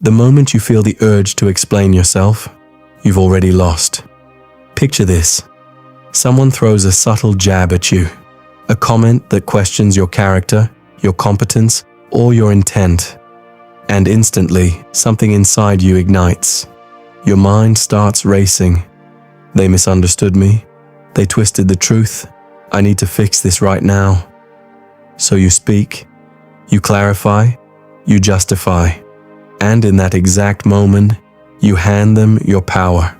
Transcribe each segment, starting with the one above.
The moment you feel the urge to explain yourself, you've already lost. Picture this. Someone throws a subtle jab at you, a comment that questions your character, your competence, or your intent. And instantly, something inside you ignites. Your mind starts racing. They misunderstood me. They twisted the truth. I need to fix this right now. So you speak, you clarify, you justify. And in that exact moment, you hand them your power.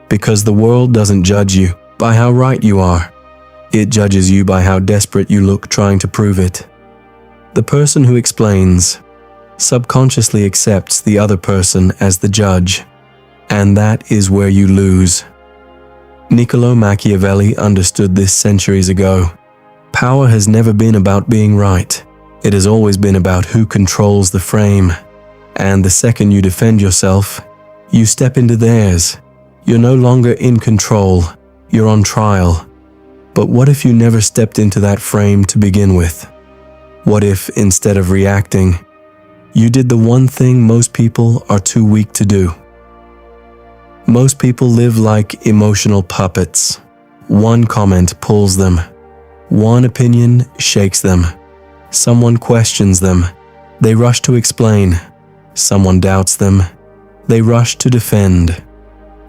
Because the world doesn't judge you by how right you are. It judges you by how desperate you look trying to prove it. The person who explains subconsciously accepts the other person as the judge. And that is where you lose. Niccolò Machiavelli understood this centuries ago. Power has never been about being right. It has always been about who controls the frame. And the second you defend yourself, you step into theirs. You're no longer in control. You're on trial. But what if you never stepped into that frame to begin with? What if, instead of reacting, you did the one thing most people are too weak to do? Most people live like emotional puppets. One comment pulls them. One opinion shakes them. Someone questions them. They rush to explain. Someone doubts them. They rush to defend.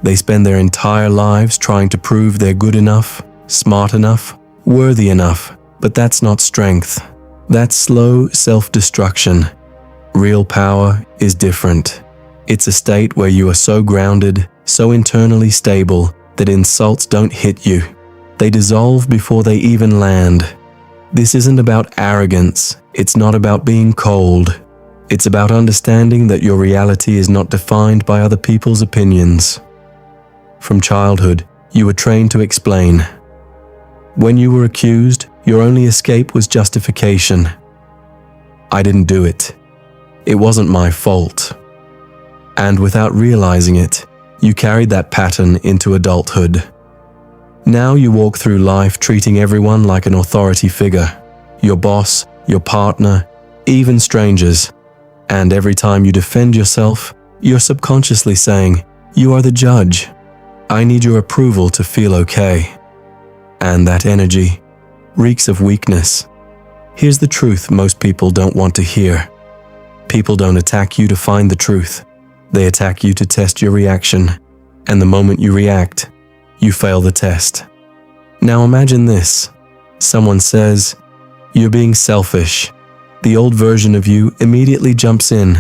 They spend their entire lives trying to prove they're good enough, smart enough, worthy enough. But that's not strength. That's slow self-destruction. Real power is different. It's a state where you are so grounded, so internally stable, that insults don't hit you. They dissolve before they even land. This isn't about arrogance. It's not about being cold. It's about understanding that your reality is not defined by other people's opinions. From childhood, you were trained to explain. When you were accused, your only escape was justification. I didn't do it. It wasn't my fault. And without realizing it, you carried that pattern into adulthood. Now you walk through life treating everyone like an authority figure, your boss, your partner, even strangers. And every time you defend yourself, you're subconsciously saying, "You are the judge. I need your approval to feel okay." And that energy reeks of weakness. Here's the truth most people don't want to hear. People don't attack you to find the truth. They attack you to test your reaction. And the moment you react, you fail the test. Now imagine this. Someone says, "You're being selfish." The old version of you immediately jumps in.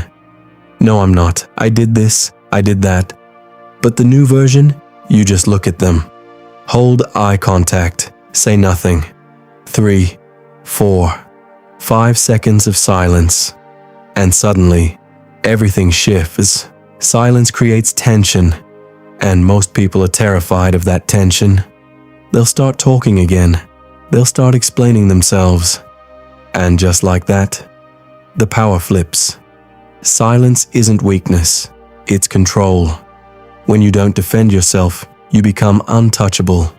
"No, I'm not. I did this, I did that." But the new version, you just look at them. Hold eye contact. Say nothing. 3, 4, 5 seconds of silence. And suddenly, everything shifts. Silence creates tension. And most people are terrified of that tension. They'll start talking again. They'll start explaining themselves. And just like that, the power flips. Silence isn't weakness, it's control. When you don't defend yourself, you become untouchable.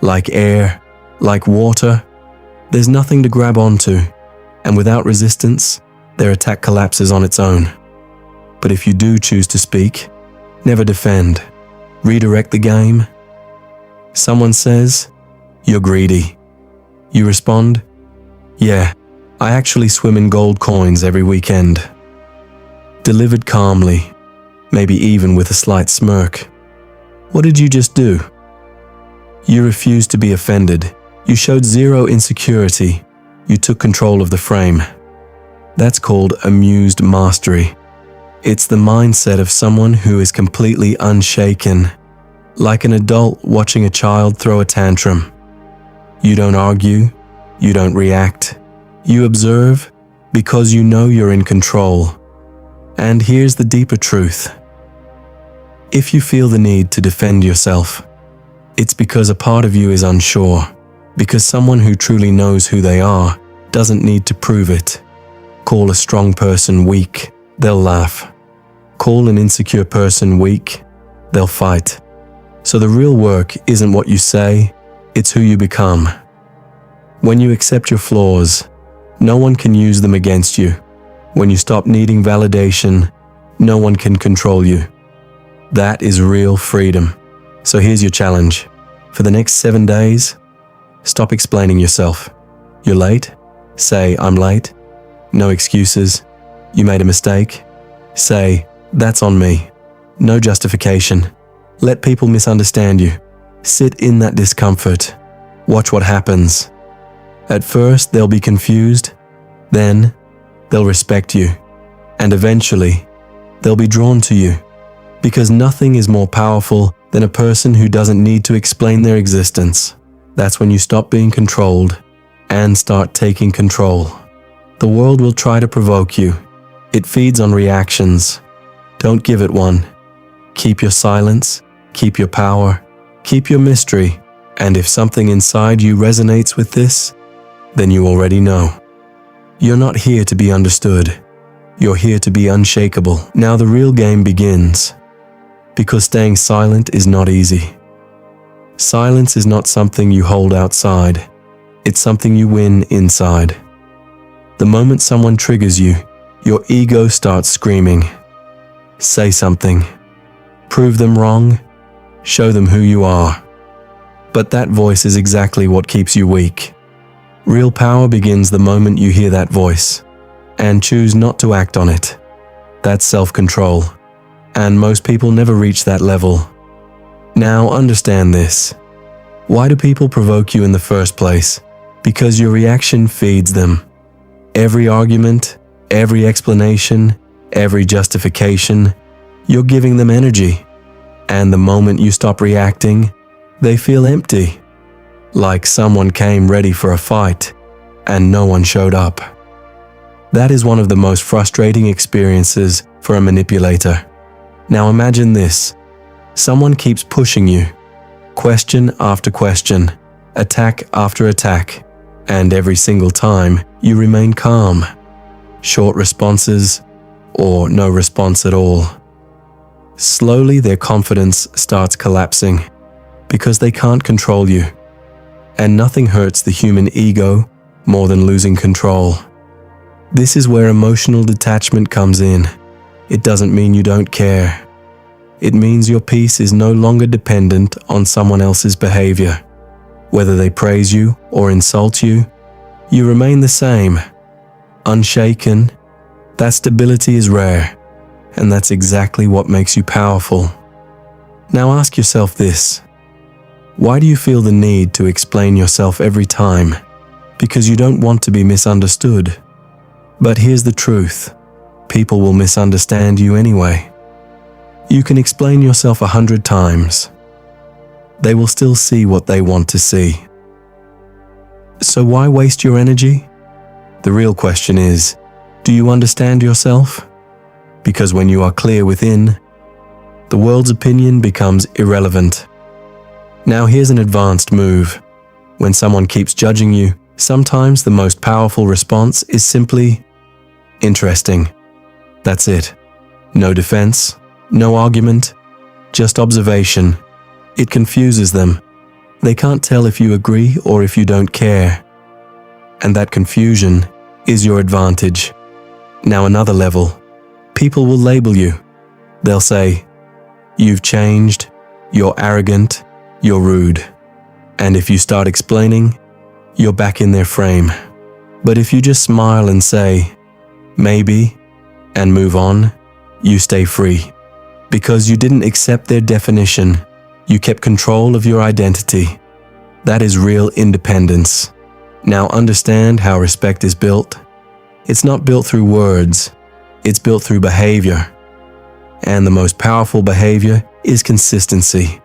Like air, like water, there's nothing to grab onto. And without resistance, their attack collapses on its own. But if you do choose to speak, never defend. Redirect the game. Someone says, "You're greedy." You respond, "Yeah, I actually swim in gold coins every weekend." Delivered calmly, maybe even with a slight smirk. What did you just do? You refused to be offended. You showed zero insecurity. You took control of the frame. That's called amused mastery. It's the mindset of someone who is completely unshaken, like an adult watching a child throw a tantrum. You don't argue, you don't react. You observe because you know you're in control. And here's the deeper truth. If you feel the need to defend yourself, it's because a part of you is unsure, because someone who truly knows who they are doesn't need to prove it. Call a strong person weak, they'll laugh. Call an insecure person weak, they'll fight. So the real work isn't what you say, it's who you become. When you accept your flaws, no one can use them against you. When you stop needing validation, No one can control you. That is real freedom. So here's your challenge. For the next 7 days, stop explaining yourself. You're late? Say, I'm late. No excuses. You made a mistake? Say, that's on me. No justification. Let people misunderstand you. Sit in that discomfort. Watch what happens. At first, they'll be confused. Then, they'll respect you. And eventually, they'll be drawn to you. Because nothing is more powerful than a person who doesn't need to explain their existence. That's when you stop being controlled and start taking control. The world will try to provoke you. It feeds on reactions. Don't give it one. Keep your silence, keep your power, keep your mystery, and if something inside you resonates with this, then you already know. You're not here to be understood. You're here to be unshakable. Now the real game begins. Because staying silent is not easy. Silence is not something you hold outside. It's something you win inside. The moment someone triggers you, your ego starts screaming. Say something. Prove them wrong. Show them who you are. But that voice is exactly what keeps you weak. Real power begins the moment you hear that voice and choose not to act on it. That's self-control. And most people never reach that level. Now understand this. Why do people provoke you in the first place? Because your reaction feeds them. Every argument, every explanation, every justification, you're giving them energy. And the moment you stop reacting, they feel empty. Like someone came ready for a fight, and no one showed up. That is one of the most frustrating experiences for a manipulator. Now imagine this. Someone keeps pushing you. Question after question, attack after attack, and every single time you remain calm. Short responses, or no response at all. Slowly their confidence starts collapsing because they can't control you. And nothing hurts the human ego more than losing control. This is where emotional detachment comes in. It doesn't mean you don't care. It means your peace is no longer dependent on someone else's behavior. Whether they praise you or insult you, you remain the same, unshaken. That stability is rare, and that's exactly what makes you powerful. Now ask yourself this. Why do you feel the need to explain yourself every time? Because you don't want to be misunderstood. But here's the truth. People will misunderstand you anyway. You can explain yourself 100 times. They will still see what they want to see. So why waste your energy? The real question is, do you understand yourself? Because when you are clear within, the world's opinion becomes irrelevant. Now here's an advanced move. When someone keeps judging you, sometimes the most powerful response is simply, interesting. That's it. No defense, no argument, just observation. It confuses them. They can't tell if you agree or if you don't care. And that confusion is your advantage. Now another level. People will label you. They'll say, you've changed, you're arrogant, you're rude. And if you start explaining, you're back in their frame. But if you just smile and say, maybe, and move on, you stay free. Because you didn't accept their definition, you kept control of your identity. That is real independence. Now understand how respect is built. It's not built through words, it's built through behavior. And the most powerful behavior is consistency.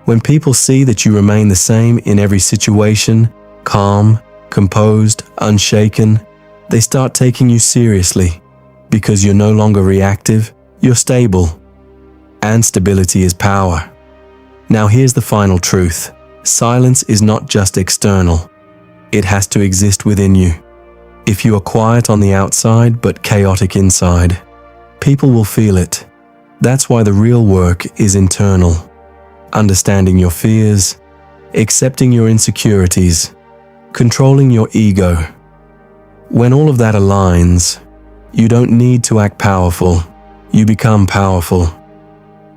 When people see that you remain the same in every situation, calm, composed, unshaken, they start taking you seriously. Because you're no longer reactive, you're stable. And stability is power. Now here's the final truth. Silence is not just external. It has to exist within you. If you are quiet on the outside but chaotic inside, people will feel it. That's why the real work is internal. Understanding your fears, accepting your insecurities, controlling your ego. When all of that aligns, you don't need to act powerful. you become powerful.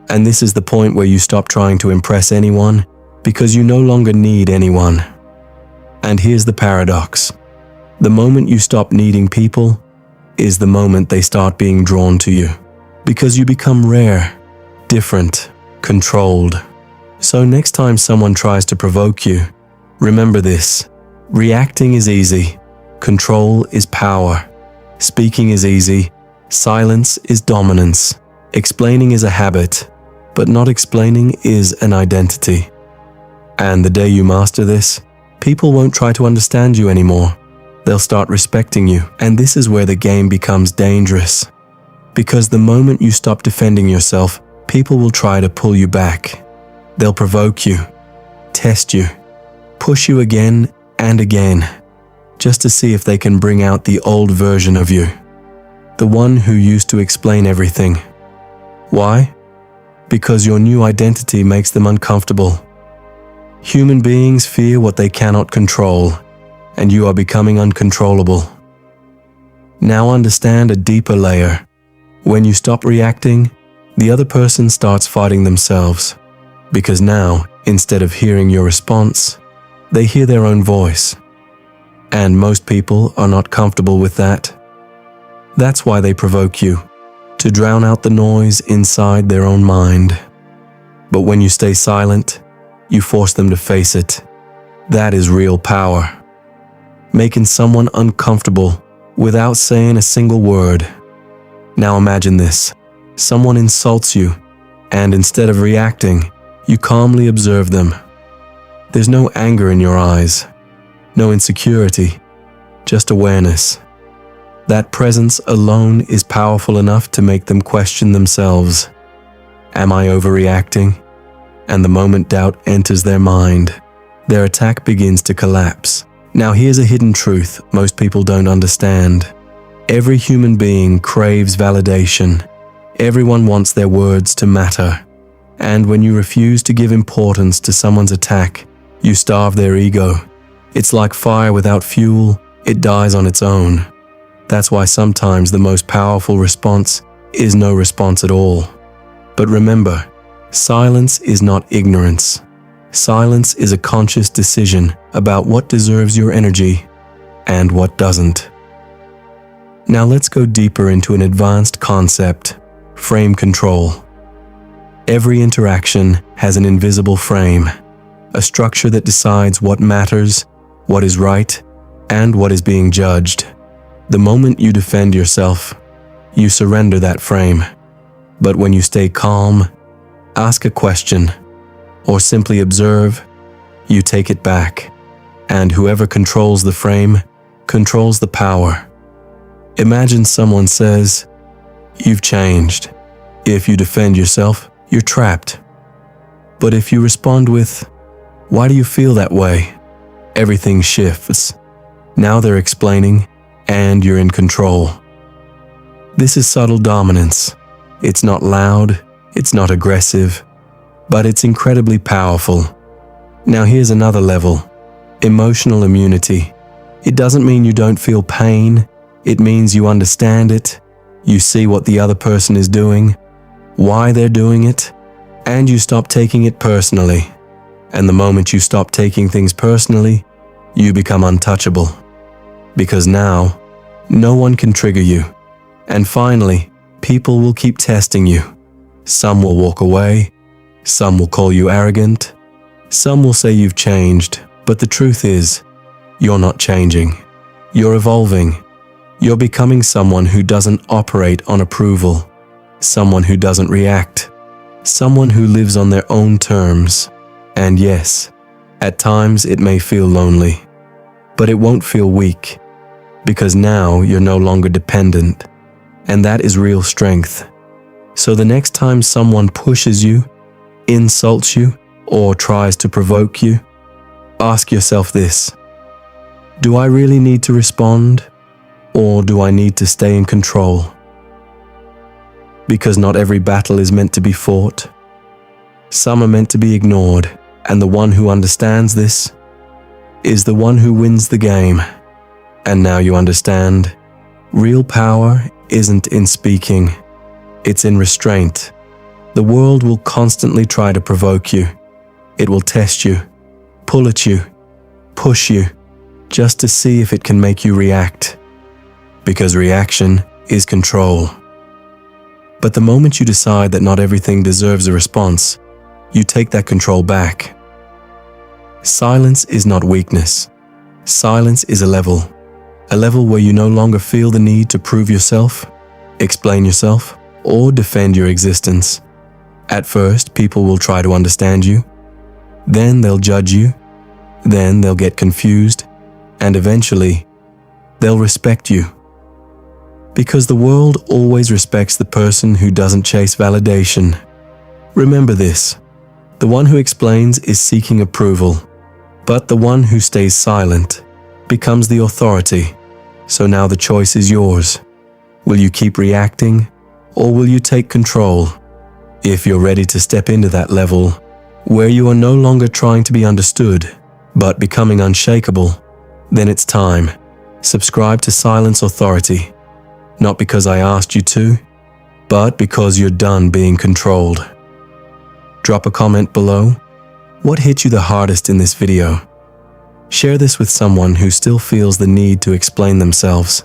And this is the point where you stop trying to impress anyone because you no longer need anyone. And here's the paradox. The moment you stop needing people is the moment they start being drawn to you, because you become rare, different, controlled. So next time someone tries to provoke you, remember this: reacting is easy, control is power. Speaking is easy, silence is dominance. Explaining is a habit, but not explaining is an identity. And the day you master this, people won't try to understand you anymore. They'll start respecting you, and this is where the game becomes dangerous. Because the moment you stop defending yourself, people will try to pull you back. They'll provoke you, test you, push you again and again, just to see if they can bring out the old version of you, the one who used to explain everything. Why? Because your new identity makes them uncomfortable. Human beings fear what they cannot control, and you are becoming uncontrollable. Now understand a deeper layer. When you stop reacting, the other person starts fighting themselves, because now, instead of hearing your response, they hear their own voice. And most people are not comfortable with that. That's why they provoke you, to drown out the noise inside their own mind. But when you stay silent, you force them to face it. That is real power. Making someone uncomfortable without saying a single word. Now imagine this. Someone insults you, and instead of reacting, you calmly observe them. There's no anger in your eyes, no insecurity, just awareness. That presence alone is powerful enough to make them question themselves. Am I overreacting? And the moment doubt enters their mind, their attack begins to collapse. Now here's a hidden truth most people don't understand. Every human being craves validation. Everyone wants their words to matter. And when you refuse to give importance to someone's attack, you starve their ego. It's like fire without fuel, it dies on its own. That's why sometimes the most powerful response is no response at all. But remember, silence is not ignorance. Silence is a conscious decision about what deserves your energy and what doesn't. Now let's go deeper into an advanced concept, frame control. Every interaction has an invisible frame, a structure that decides what matters, what is right, and what is being judged. The moment you defend yourself, you surrender that frame. But when you stay calm, ask a question, or simply observe, you take it back. And whoever controls the frame controls the power. Imagine someone says, "You've changed." If you defend yourself, you're trapped. But if you respond with, "Why do you feel that way?" everything shifts. Now they're explaining, and you're in control. This is subtle dominance. It's not loud, it's not aggressive, but it's incredibly powerful. Now here's another level, emotional immunity. It doesn't mean you don't feel pain, it means you understand it, you see what the other person is doing, why they're doing it, and you stop taking it personally. And the moment you stop taking things personally, you become untouchable. Because now, no one can trigger you. And finally, people will keep testing you. Some will walk away, some will call you arrogant, some will say you've changed, but the truth is, you're not changing. You're evolving. You're becoming someone who doesn't operate on approval, someone who doesn't react, someone who lives on their own terms. And yes, at times it may feel lonely, but it won't feel weak, because now you're no longer dependent, and that is real strength. So the next time someone pushes you, insults you, or tries to provoke you, ask yourself this: do I really need to respond, or do I need to stay in control? Because not every battle is meant to be fought. Some are meant to be ignored, and the one who understands this is the one who wins the game. And now you understand, real power isn't in speaking, It's in restraint. The world will constantly try to provoke you. It will test you, pull at you, push you, just to see if it can make you react. Because reaction is control. But the moment you decide that not everything deserves a response, you take that control back. Silence is not weakness. Silence is a level where you no longer feel the need to prove yourself, explain yourself, or defend your existence. At first, people will try to understand you. Then they'll judge you. Then they'll get confused. And eventually, they'll respect you. Because the world always respects the person who doesn't chase validation. Remember this: the one who explains is seeking approval, but the one who stays silent becomes the authority. So now the choice is yours. Will you keep reacting, or will you take control? If you're ready to step into that level, where you are no longer trying to be understood, but becoming unshakable, then it's time. Subscribe to Silence Authority. Not because I asked you to, but because you're done being controlled. Drop a comment below. What hit you the hardest in this video? Share this with someone who still feels the need to explain themselves.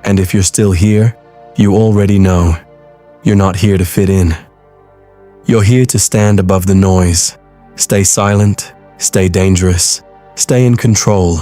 And if you're still here, you already know. You're not here to fit in. You're here to stand above the noise. Stay silent, stay dangerous, stay in control,